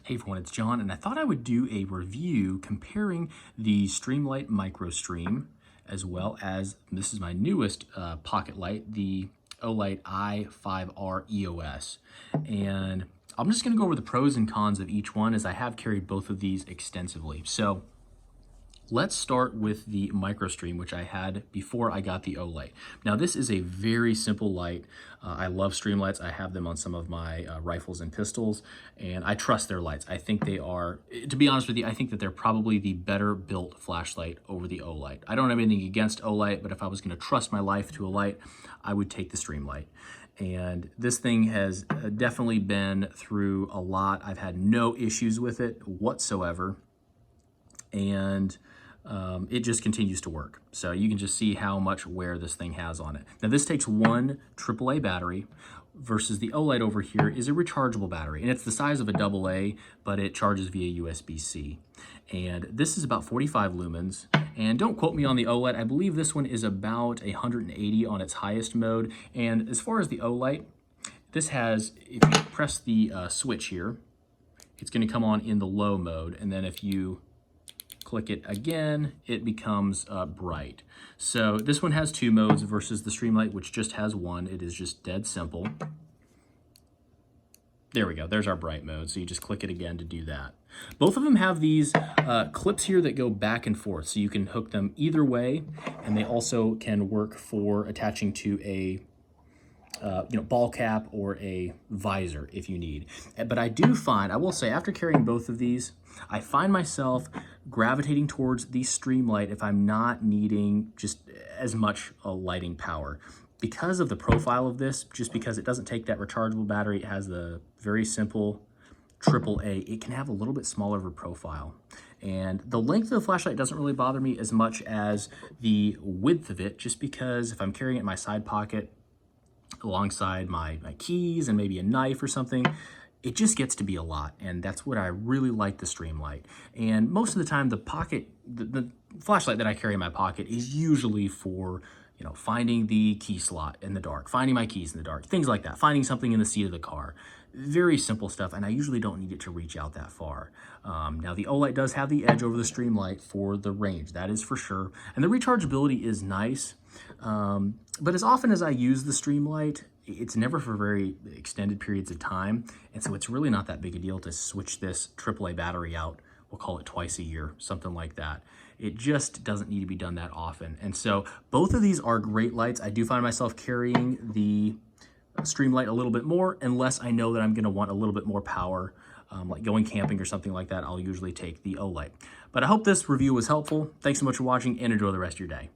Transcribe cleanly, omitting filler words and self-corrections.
Hey everyone, it's John, and I thought I would do a review comparing the Streamlight Microstream as well as, this is my newest pocket light, the Olight i5R EOS. And I'm just gonna go over the pros and cons of each one as I have carried both of these extensively. So let's start with the Microstream, which I had before I got the Olight. Now this is a very simple light. I love Streamlights. I have them on some of my rifles and pistols, and I trust their lights. I think they are, to be honest with you, I think that they're probably the better built flashlight over the Olight. I don't have anything against Olight, but if I was gonna trust my life to a light, I would take the Streamlight. And this thing has definitely been through a lot. I've had no issues with it whatsoever. And it just continues to work. So you can just see how much wear this thing has on it. Now this takes one AAA battery versus the Olight over here is a rechargeable battery. And it's the size of a AA, but it charges via USB-C. And this is about 45 lumens. And don't quote me on the Olight. I believe this one is about 180 on its highest mode. And as far as the Olight, this has, if you press the switch here, it's gonna come on in the low mode. And then if you click it again, it becomes bright. So this one has two modes versus the Streamlight, which just has one. It is just dead simple. There we go, there's our bright mode. So you just click it again to do that. Both of them have these clips here that go back and forth. So you can hook them either way, and they also can work for attaching to a ball cap or a visor if you need. But I do find, I will say, after carrying both of these, I find myself gravitating towards the Streamlight if I'm not needing just as much lighting power. Because of the profile of this, just because it doesn't take that rechargeable battery, it has the very simple AAA, it can have a little bit smaller of a profile. And the length of the flashlight doesn't really bother me as much as the width of it, just because if I'm carrying it in my side pocket, alongside my keys and maybe a knife or something, it just gets to be a lot. And that's what I really like the Streamlight. And most of the time, the flashlight that I carry in my pocket is usually for, finding the key slot in the dark, finding my keys in the dark, things like that, finding something in the seat of the car. Very simple stuff, and I usually don't need it to reach out that far. Now the Olight does have the edge over the Streamlight for the range, that is for sure. And the rechargeability is nice, but as often as I use the Streamlight, it's never for very extended periods of time. And so it's really not that big a deal to switch this AAA battery out. We'll call it twice a year, something like that. It just doesn't need to be done that often. And so both of these are great lights. I do find myself carrying the Streamlight a little bit more unless I know that I'm gonna want a little bit more power, like going camping or something like that. I'll usually take the Olight. But I hope this review was helpful. Thanks so much for watching and enjoy the rest of your day.